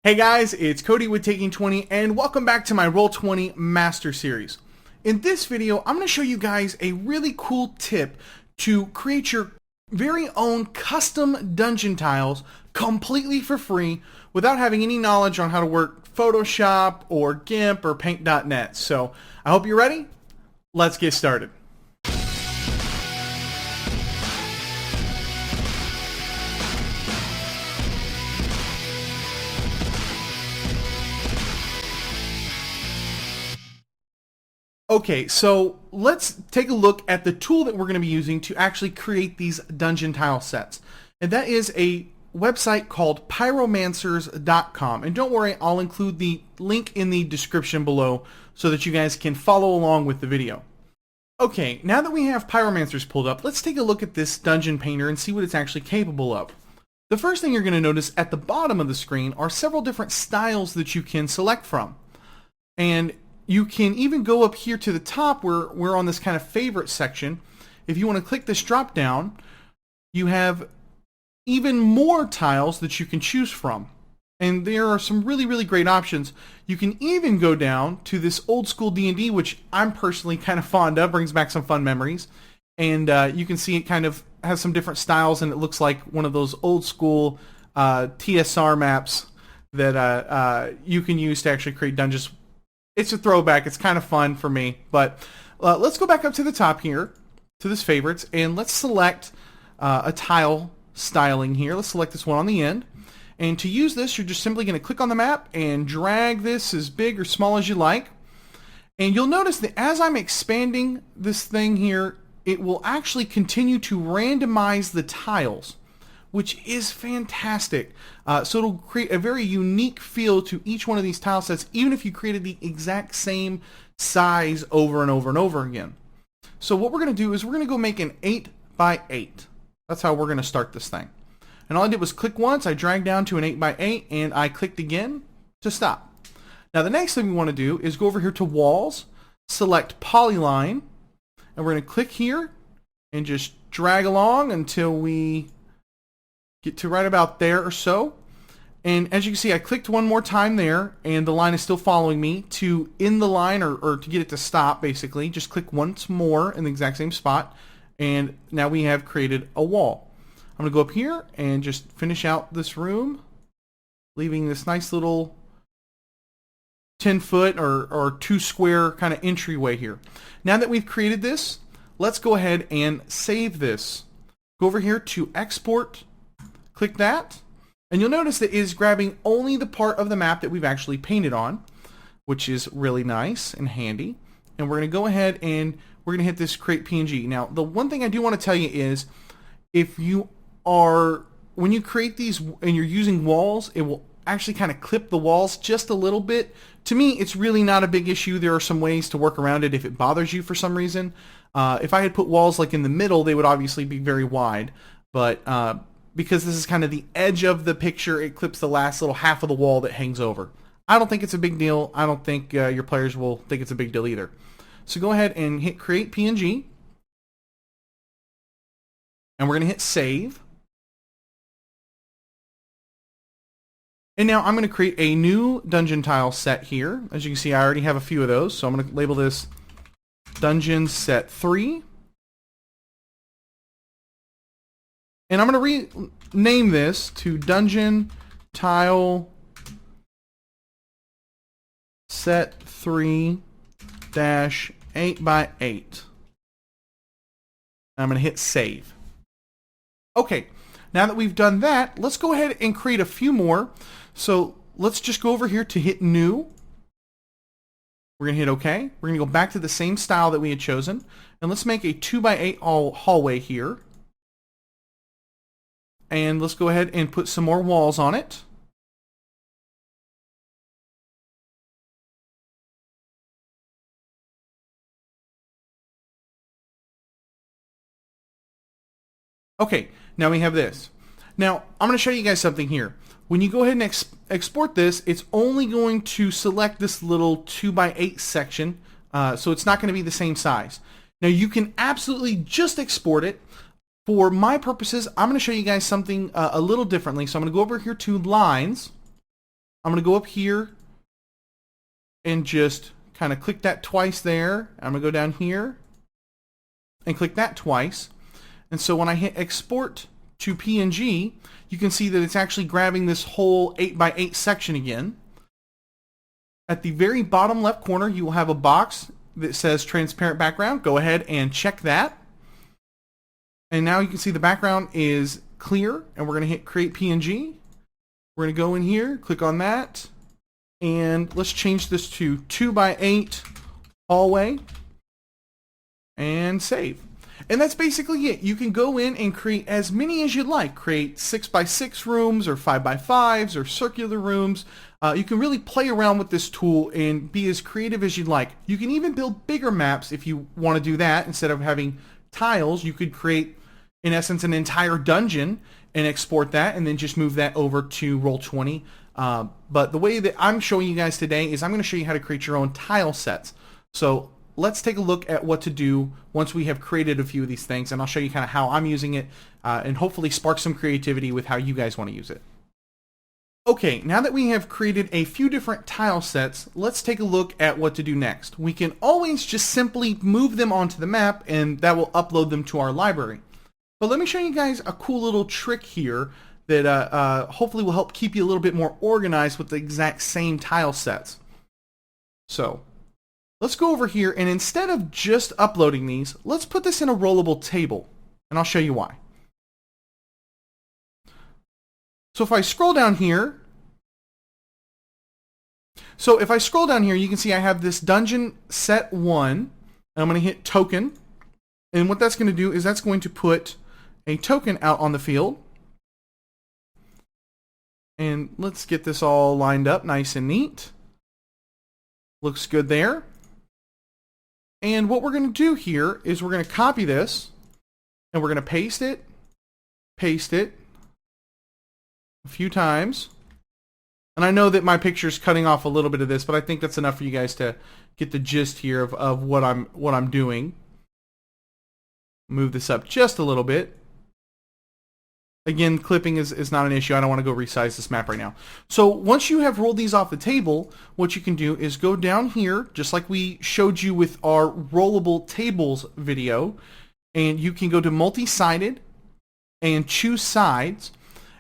Hey guys, it's Cody with Taking 20 and welcome back to my Roll20 Master Series. In this video, I'm going to show you guys a really cool tip to create your very own custom dungeon tiles completely for free without having any knowledge on how to work Photoshop or GIMP or Paint.net. So I hope you're ready. Let's get started. Okay, so let's take a look at the tool that we're going to be using to actually create these dungeon tile sets. And that is a website called Pyromancers.com. And don't worry, I'll include the link in the description below so that you guys can follow along with the video. Okay, now that we have Pyromancers pulled up, let's take a look at this dungeon painter and see what it's actually capable of. The first thing you're going to notice at the bottom of the screen are several different styles that you can select from. And you can even go up here to the top where we're on this kind of favorite section. If you want to click this drop down, you have even more tiles that you can choose from. And there are some really great options. You can even go down to this old school D&D, which I'm personally kind of fond of, brings back some fun memories. And you can see it kind of has some different styles, and it looks like one of those old school TSR maps that you can use to actually create dungeons. It's a throwback. It's kind of fun for me. But let's go back up to the top here, to this favorites, and let's select a tile styling here. Let's select this one on the end. And to use this, you're just simply going to click on the map and drag this as big or small as you like. And you'll notice that as I'm expanding this thing here, it will actually continue to randomize the tiles, which is fantastic. So it'll create a very unique feel to each one of these tile sets, even if you created the exact same size over and over and over again. So what we're going to do is we're going to go make an 8x8. That's how we're going to start this thing. And all I did was click once, I dragged down to an 8x8, and I clicked again to stop. Now the next thing we want to do is go over here to Walls, select Polyline, and we're going to click here and just drag along until we get to right about there or so. And as you can see, I clicked one more time there, and the line is still following me. To end the line, or to get it to stop, basically, just click once more in the exact same spot, and now we have created a wall. I'm going to go up here and just finish out this room, leaving this nice little 10-foot or 2-square kind of entryway here. Now that we've created this, let's go ahead and save this. Go over here to Export, click that, and you'll notice that it is grabbing only the part of the map that we've actually painted on, which is really nice and handy. And we're going to go ahead and we're going to hit this Create PNG. Now, the one thing I do want to tell you is, when you create these and you're using walls, it will actually kind of clip the walls just a little bit. To me, it's really not a big issue. There are some ways to work around it if it bothers you for some reason. If I had put walls like in the middle, they would obviously be very wide, but because this is kind of the edge of the picture, it clips the last little half of the wall that hangs over. I don't think it's a big deal. I don't think your players will think it's a big deal either. So go ahead and hit Create PNG. And we're going to hit Save. And now I'm going to create a new dungeon tile set here. As you can see, I already have a few of those. So I'm going to label this Dungeon Set 3. And I'm going to rename this to Dungeon Tile Set 3-8x8. I'm going to hit Save. Okay, now that we've done that, let's go ahead and create a few more. So let's just go over here to hit New. We're going to hit OK. We're going to go back to the same style that we had chosen. And let's make a 2x8 hallway here. And let's go ahead and put some more walls on it. Okay, now we have this. Now, I'm going to show you guys something here. When you go ahead and export this, it's only going to select this little 2x8 section, so it's not going to be the same size. Now, you can absolutely just export it. For my purposes, I'm going to show you guys something a little differently. So I'm going to go over here to Lines, I'm going to go up here and just kind of click that twice there. I'm going to go down here and click that twice. And so when I hit export to PNG, you can see that it's actually grabbing this whole 8x8 section again. At the very bottom left corner, you will have a box that says transparent background. Go ahead and check that. And now you can see the background is clear, and we're going to hit create PNG. We're going to go in here, click on that, and let's change this to 2x8 hallway and save. And that's basically it. You can go in and create as many as you'd like. Create 6x6 rooms or 5x5s or circular rooms. You can really play around with this tool and be as creative as you'd like. You can even build bigger maps if you want to do that. Instead of having tiles, you could create, in essence, an entire dungeon and export that and then just move that over to Roll20. But the way that I'm showing you guys today is I'm going to show you how to create your own tile sets. So let's take a look at what to do once we have created a few of these things, and I'll show you kind of how I'm using it and hopefully spark some creativity with how you guys want to use it. Okay, now that we have created a few different tile sets, let's take a look at what to do next. We can always just simply move them onto the map, and that will upload them to our library. But let me show you guys a cool little trick here that hopefully will help keep you a little bit more organized with the exact same tile sets. So let's go over here, and instead of just uploading these, let's put this in a rollable table, and I'll show you why. So if I scroll down here, you can see I have this dungeon set 1, and I'm going to hit token, and what that's going to do is that's going to put a token out on the field. And let's get this all lined up nice and neat. Looks good there. And what we're going to do here is we're going to copy this, and we're going to paste it a few times. And I know that my picture's cutting off a little bit of this, but I think that's enough for you guys to get the gist here of what I'm doing. Move this up just a little bit. Again, clipping is not an issue. I don't want to go resize this map right now. So once you have rolled these off the table, what you can do is go down here, just like we showed you with our rollable tables video, and you can go to multi-sided and choose sides.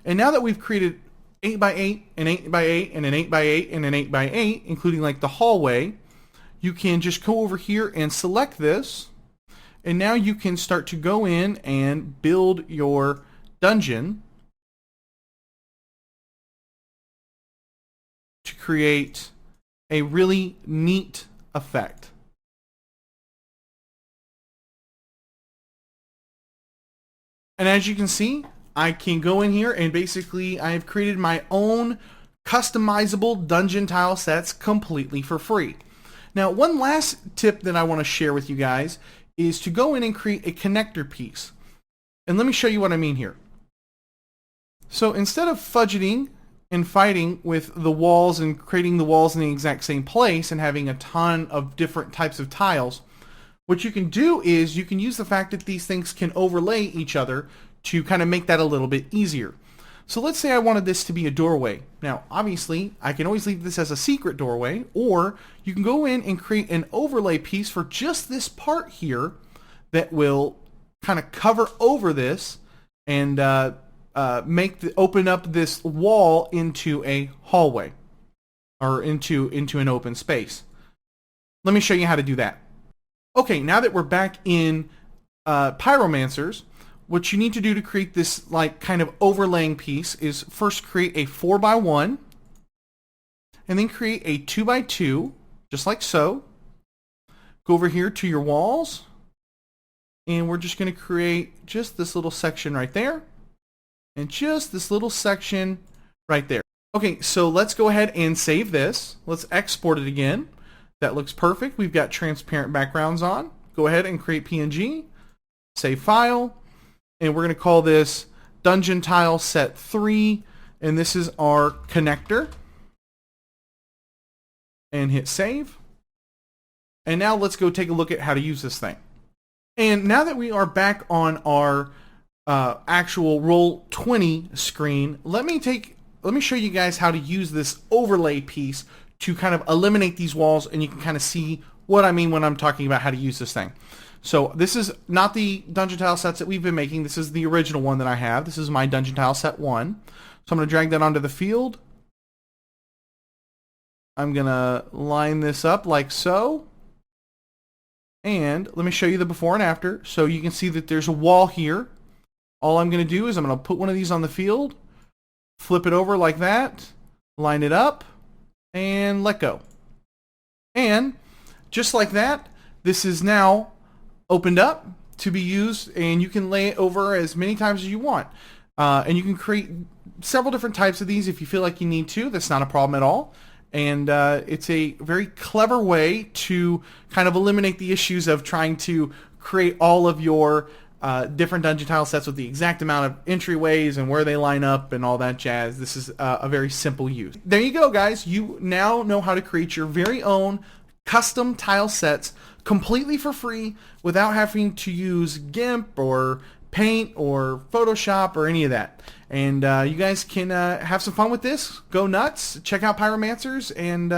And now that we've created 8x8, an 8x8, and an 8x8, and an 8x8, including like the hallway, you can just go over here and select this, and now you can start to go in and build your dungeon to create a really neat effect. And as you can see, I can go in here and basically I have created my own customizable dungeon tile sets completely for free. Now, one last tip that I want to share with you guys is to go in and create a connector piece. And let me show you what I mean here. So instead of fudgeting and fighting with the walls and creating the walls in the exact same place and having a ton of different types of tiles, what you can do is you can use the fact that these things can overlay each other to kind of make that a little bit easier. So let's say I wanted this to be a doorway. Now, obviously, I can always leave this as a secret doorway, or you can go in and create an overlay piece for just this part here that will kind of cover over this and open up this wall into a hallway or into an open space. Let me show you how to do that. Okay, now that we're back in Pyromancers, what you need to do to create this like kind of overlaying piece is first create a 4x1 and then create a 2x2, just like so. Go over here to your walls, and we're just going to create just this little section right there and just this little section right there. Okay, so let's go ahead and save this. Let's export it again. That looks perfect. We've got transparent backgrounds on. Go ahead and create PNG, save file, and we're going to call this Dungeon Tile Set 3, and this is our connector. And hit save. And now let's go take a look at how to use this thing. And now that we are back on our actual Roll20 screen, let me take let me show you guys how to use this overlay piece to kind of eliminate these walls, and you can kind of see what I mean when I'm talking about how to use this thing. So this is not the dungeon tile sets that we've been making. This is the original one that I have. This is my dungeon tile set 1. So I'm going to drag that onto the field. I'm going to line this up like so. And let me show you the before and after. So you can see that there's a wall here. All I'm going to do is I'm going to put one of these on the field, flip it over like that, line it up, and let go. And just like that, this is now opened up to be used, and you can lay it over as many times as you want. And you can create several different types of these if you feel like you need to. That's not a problem at all. And it's a very clever way to kind of eliminate the issues of trying to create all of your different dungeon tile sets with the exact amount of entryways and where they line up and all that jazz. This is a very simple use. There you go, guys. You now know how to create your very own custom tile sets completely for free without having to use GIMP or Paint or Photoshop or any of that. And you guys can have some fun with this. Go nuts. Check out Pyromancers and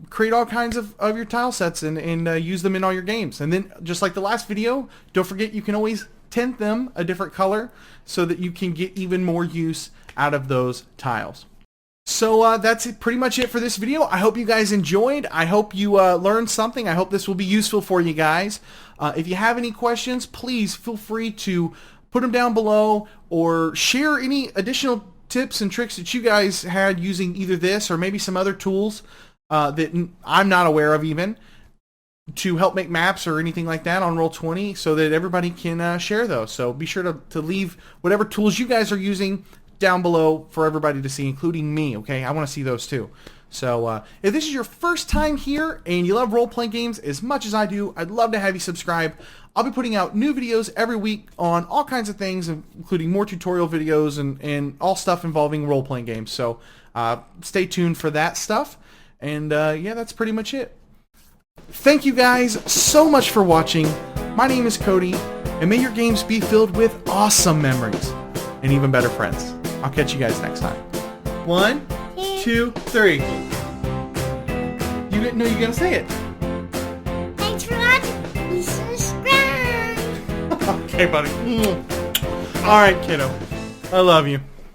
create all kinds of your tile sets and use them in all your games. And then, just like the last video, don't forget you can always tint them a different color so that you can get even more use out of those tiles. So that's pretty much it for this video. I hope you guys enjoyed. I hope you learned something. I hope this will be useful for you guys. If you have any questions, please feel free to put them down below or share any additional tips and tricks that you guys had using either this or maybe some other tools that I'm not aware of even to help make maps or anything like that on Roll20 so that everybody can share those. So be sure to leave whatever tools you guys are using down below for everybody to see, including me, okay? I want to see those too. So if this is your first time here and you love role-playing games as much as I do, I'd love to have you subscribe. I'll be putting out new videos every week on all kinds of things, including more tutorial videos and all stuff involving role-playing games. So stay tuned for that stuff. And yeah, that's pretty much it. Thank you guys so much for watching. My name is Cody, and may your games be filled with awesome memories and even better friends. I'll catch you guys next time. 1, 2, 3. You know you're gonna say it. Thanks for watching. Please subscribe. Okay, buddy. All right, kiddo. I love you.